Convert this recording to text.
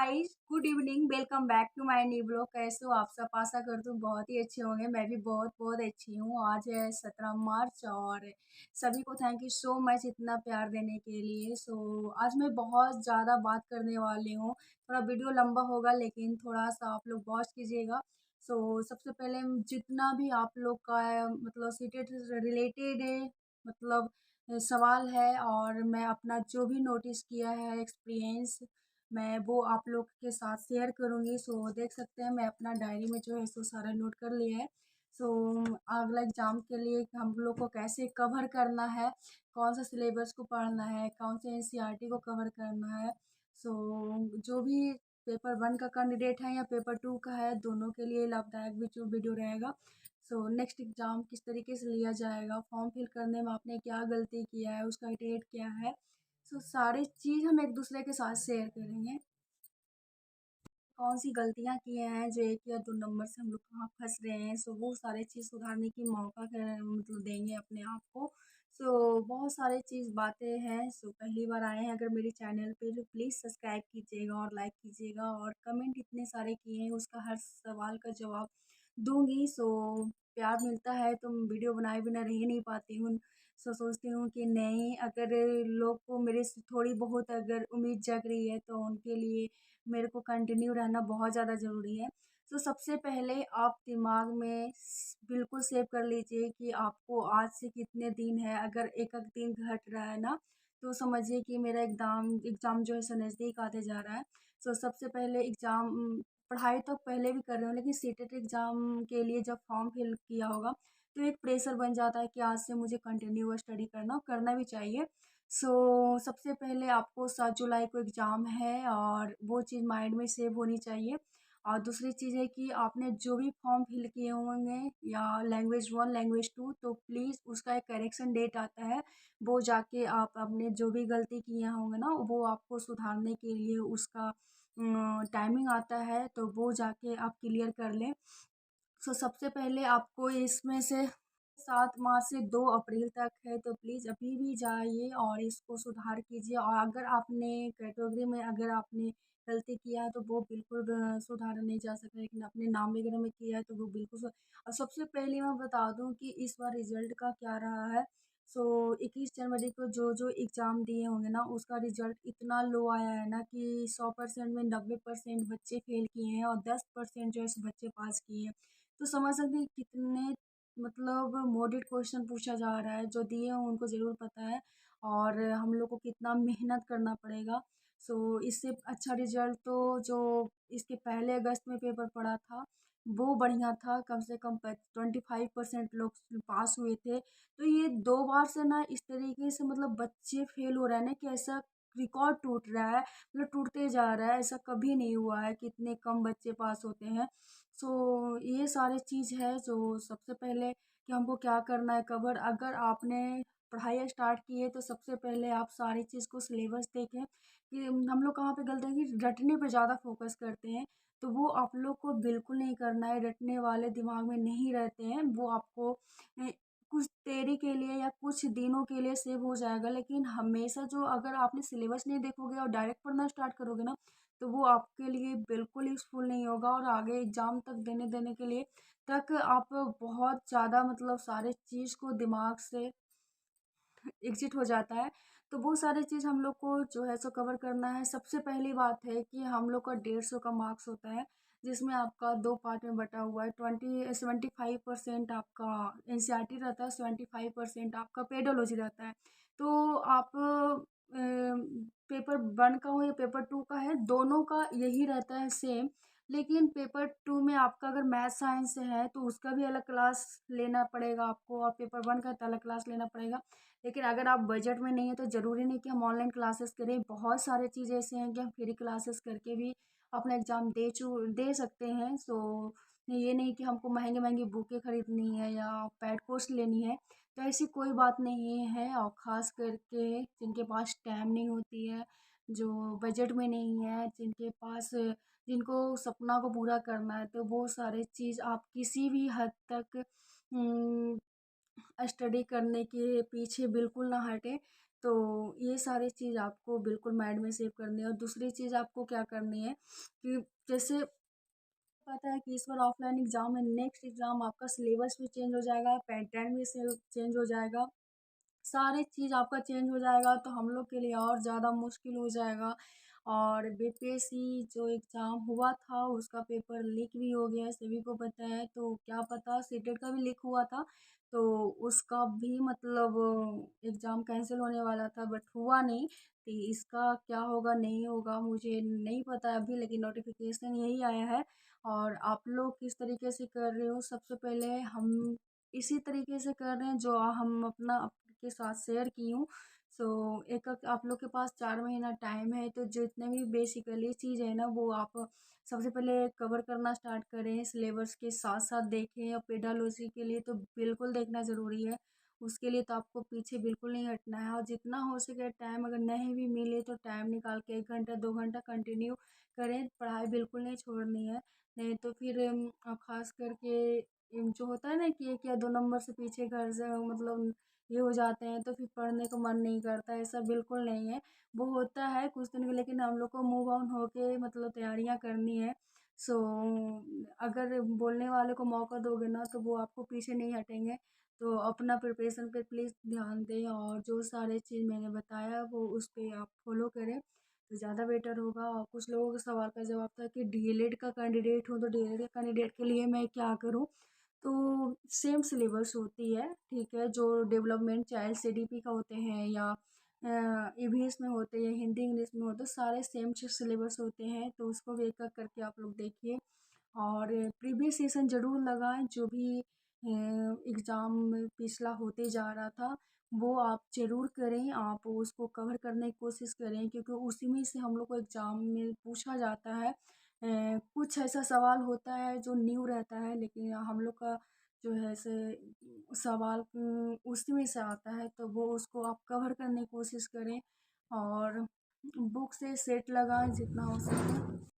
Guys, good evening. Welcome back to my new blog. कैसे हो आप सब? आशा करती हूँ बहुत ही अच्छे होंगे। मैं भी बहुत बहुत अच्छी हूँ। आज है 17 मार्च और सभी को थैंक यू सो मच इतना प्यार देने के लिए। आज मैं बहुत ज़्यादा बात करने वाली हूँ। थोड़ा वीडियो लंबा होगा लेकिन थोड़ा सा आप लोग वॉच कीजिएगा। सबसे पहले जितना भी आप लोग का मतलब सीटेड रिलेटेड है, मतलब सवाल है, और मैं अपना जो भी नोटिस किया है एक्सपीरियंस, मैं वो आप लोग के साथ शेयर करूँगी। देख सकते हैं मैं अपना डायरी में जो है सो सारा नोट कर लिया है। सो अगला एग्ज़ाम के लिए हम लोग को कैसे कवर करना है, कौन सा सिलेबस को पढ़ना है, कौन से एनसीईआरटी को कवर करना है। जो भी पेपर 1 का कैंडिडेट है या पेपर 2 का है, दोनों के लिए लाभदायक वीडियो रहेगा। नेक्स्ट एग्ज़ाम किस तरीके से लिया जाएगा, फॉर्म फिल करने में आपने क्या गलती किया है, उसका डेट क्या है, सारी चीज़ हम एक दूसरे के साथ शेयर करेंगे। कौन सी गलतियाँ किए हैं जो 1 या 2 नंबर से हम लोग कहाँ फँस रहे हैं, वो सारी चीज़ सुधारने की मौका मतलब देंगे अपने आप को। बहुत सारी चीज़ बातें हैं। पहली बार आए हैं अगर मेरे चैनल पे तो प्लीज़ सब्सक्राइब कीजिएगा और लाइक कीजिएगा, और कमेंट इतने सारे किए हैं उसका हर सवाल का जवाब दूँगी। प्यार मिलता है तो वीडियो बनाए बिना रह ही नहीं पाती हूँ। सोचती हूँ कि नहीं, अगर लोग को मेरे से थोड़ी बहुत अगर उम्मीद जग रही है तो उनके लिए मेरे को कंटिन्यू रहना बहुत ज़्यादा ज़रूरी है। सबसे पहले आप दिमाग में बिल्कुल सेव कर लीजिए कि आपको आज से कितने दिन है। अगर एक एक दिन घट रहा है ना, तो समझिए कि मेरा एग्ज़ाम एग्ज़ाम जो है सो नज़दीक आते जा रहा है। सबसे पहले पढ़ाई तो पहले भी कर रही हूँ, लेकिन सीटेट एग्ज़ाम के लिए जब फॉर्म फिल किया होगा तो एक प्रेशर बन जाता है कि आज से मुझे कंटिन्यू स्टडी करना भी चाहिए। सबसे पहले आपको 7 जुलाई को एग्ज़ाम है और वो चीज़ माइंड में सेव होनी चाहिए। और दूसरी चीज़ है कि आपने जो भी फॉर्म फिल किए होंगे या लैंग्वेज 1, लैंग्वेज 2, तो प्लीज़ उसका एक करेक्शन डेट आता है। वो जाके आप अपने जो भी गलती किए होंगे ना, वो आपको सुधारने के लिए उसका टाइमिंग आता है, तो वो जाके आप क्लियर कर लें। सबसे पहले आपको इसमें से 7 मार्च से 2 अप्रैल तक है, तो प्लीज़ अभी भी जाइए और इसको सुधार कीजिए। और अगर आपने कैटेगरी में अगर आपने गलती किया है तो वो बिल्कुल सुधारा नहीं जा सकता, लेकिन अपने नाम वगैरह में किया है तो वो बिल्कुल और सबसे पहले मैं बता दूं कि इस बार रिजल्ट का क्या रहा है। 21 जनवरी को जो एग्ज़ाम दिए होंगे ना, उसका रिजल्ट इतना लो आया है ना कि 100% में 90% बच्चे फेल किए हैं और 10% जो है सो बच्चे पास किए हैं। तो समझ सकते हैं कितने मतलब मॉडल क्वेश्चन पूछा जा रहा है। जो दिए हैं उनको ज़रूर पता है और हम लोग को कितना मेहनत करना पड़ेगा। इससे अच्छा रिजल्ट तो जो इसके पहले अगस्त में पेपर पड़ा था वो बढ़िया था। कम से कम 25% लोग पास हुए थे। तो ये 2 बार से ना इस तरीके से मतलब बच्चे फेल हो रहे हैं ना कि ऐसा रिकॉर्ड टूट रहा है, मतलब टूटते जा रहा है। ऐसा कभी नहीं हुआ है कि इतने कम बच्चे पास होते हैं। ये सारी चीज़ है। सबसे पहले कि हमको क्या करना है कवर। अगर आपने पढ़ाई स्टार्ट की है तो सबसे पहले आप सारी चीज़ को सिलेबस देखें कि हम लोग कहाँ पे गलती है कि रटने पे ज़्यादा फोकस करते हैं। तो वो आप लोग को बिल्कुल नहीं करना है। रटने वाले दिमाग में नहीं रहते हैं। वो आपको ए, कुछ देरी के लिए या कुछ दिनों के लिए सेव हो जाएगा, लेकिन हमेशा जो अगर आपने सिलेबस नहीं देखोगे और डायरेक्ट पढ़ना स्टार्ट करोगे ना, तो वो आपके लिए बिल्कुल यूज़फुल नहीं होगा। और आगे एग्ज़ाम तक देने देने के लिए तक आप बहुत ज़्यादा मतलब सारे चीज़ को दिमाग से एग्ज़िट हो जाता है। तो वो सारी चीज़ हम लोग को जो है सो कवर करना है। सबसे पहली बात है कि हम लोग का 150 का मार्क्स होता है, जिसमें आपका 2 पार्ट में बँटा हुआ है। 75% आपका एनसीईआरटी रहता है, 75% आपका पेडोलॉजी रहता है। तो आप पेपर 1 का हो या पेपर 2 का है, दोनों का यही रहता है सेम। लेकिन पेपर 2 में आपका अगर मैथ साइंस है तो उसका भी अलग क्लास लेना पड़ेगा आपको, और पेपर 1 का तो अलग क्लास लेना पड़ेगा। लेकिन अगर आप बजट में नहीं है तो ज़रूरी नहीं कि हम ऑनलाइन क्लासेस करें। बहुत सारे चीज़ ऐसे हैं कि हम फ्री क्लासेस करके भी अपना एग्ज़ाम दे सकते हैं। ये नहीं कि हमको महंगी महंगी बुकें खरीदनी है या पैड कोर्स लेनी है। तो ऐसी कोई बात नहीं है। और ख़ास करके जिनके पास टाइम नहीं होती है, जो बजट में नहीं है, जिनको सपना को पूरा करना है, तो वो सारे चीज़ आप किसी भी हद तक स्टडी करने के पीछे बिल्कुल ना हटें। तो ये सारी चीज़ आपको बिल्कुल माइंड में सेव करनी है। और दूसरी चीज़ आपको क्या करनी है कि जैसे पता है कि इस बार ऑफलाइन एग्ज़ाम है, नेक्स्ट एग्ज़ाम आपका सिलेबस भी चेंज हो जाएगा, पैटर्न भी से चेंज हो जाएगा, सारी चीज़ आपका चेंज हो जाएगा, तो हम लोग के लिए और ज़्यादा मुश्किल हो जाएगा। और बीपीएससी जो एग्ज़ाम हुआ था उसका पेपर लीक भी हो गया है, सभी को पता है। तो क्या पता सीटेट का भी लीक हुआ था, तो उसका भी मतलब एग्ज़ाम कैंसिल होने वाला था, बट हुआ नहीं। तो इसका क्या होगा नहीं होगा मुझे नहीं पता अभी, लेकिन नोटिफिकेशन यही आया है। और आप लोग किस तरीके से कर रहे हो, सबसे पहले हम इसी तरीके से कर रहे हैं जो हम अपना आपके साथ शेयर की हूँ। सो एक आप लोग के पास 4 महीना टाइम है, तो जितने भी बेसिकली चीज़ है ना वो आप सबसे पहले कवर करना स्टार्ट करें, सिलेबस के साथ साथ देखें। और पेडालॉजी के लिए तो बिल्कुल देखना ज़रूरी है, उसके लिए तो आपको पीछे बिल्कुल नहीं हटना है। और जितना हो सके टाइम अगर नहीं भी मिले तो टाइम निकाल के 1 घंटा 2 घंटा कंटिन्यू करें, पढ़ाई बिल्कुल नहीं छोड़नी है। नहीं तो फिर खास करके जो होता है ना कि 1 या 2 नंबर से पीछे घर से मतलब ये हो जाते हैं, तो फिर पढ़ने का मन नहीं करता, ऐसा बिल्कुल नहीं है। वो होता है कुछ दिन के, लेकिन हम लोग को मूव ऑन होके मतलब तैयारियां करनी है। सो अगर बोलने वाले को मौका दोगे ना तो वो आपको पीछे नहीं हटेंगे। तो अपना प्रिपरेशन पे प्लीज़ ध्यान दें, और जो सारे चीज़ मैंने बताया वो उस पे आप फॉलो करें तो ज़्यादा बेटर होगा। और कुछ लोगों के सवाल का जवाब था कि डीएलएड का कैंडिडेट हूँ, तो डीएलएड के कैंडिडेट के लिए मैं क्या करूँ। तो सेम सिलेबस होती है, ठीक है, जो डेवलपमेंट चाइल्ड सीडीपी का होते हैं या ईवीएस में होते हैं, हिंदी इंग्लिश में होते हैं, सारे सेम सिलेबस होते हैं। तो उसको भी एक एक करके आप लोग देखिए। और प्रीवियस सेशन ज़रूर लगाएं, जो भी एग्ज़ाम पिछला होते जा रहा था वो आप ज़रूर करें, आप उसको कवर करने की कोशिश करें, क्योंकि उसी में से हम लोग को एग्ज़ाम में पूछा जाता है। कुछ ऐसा सवाल होता है जो न्यू रहता है, लेकिन हम लोग का जो है से सवाल उसी में से आता है, तो वो उसको आप कवर करने की कोशिश करें। और बुक से सेट लगाएं जितना हो सके।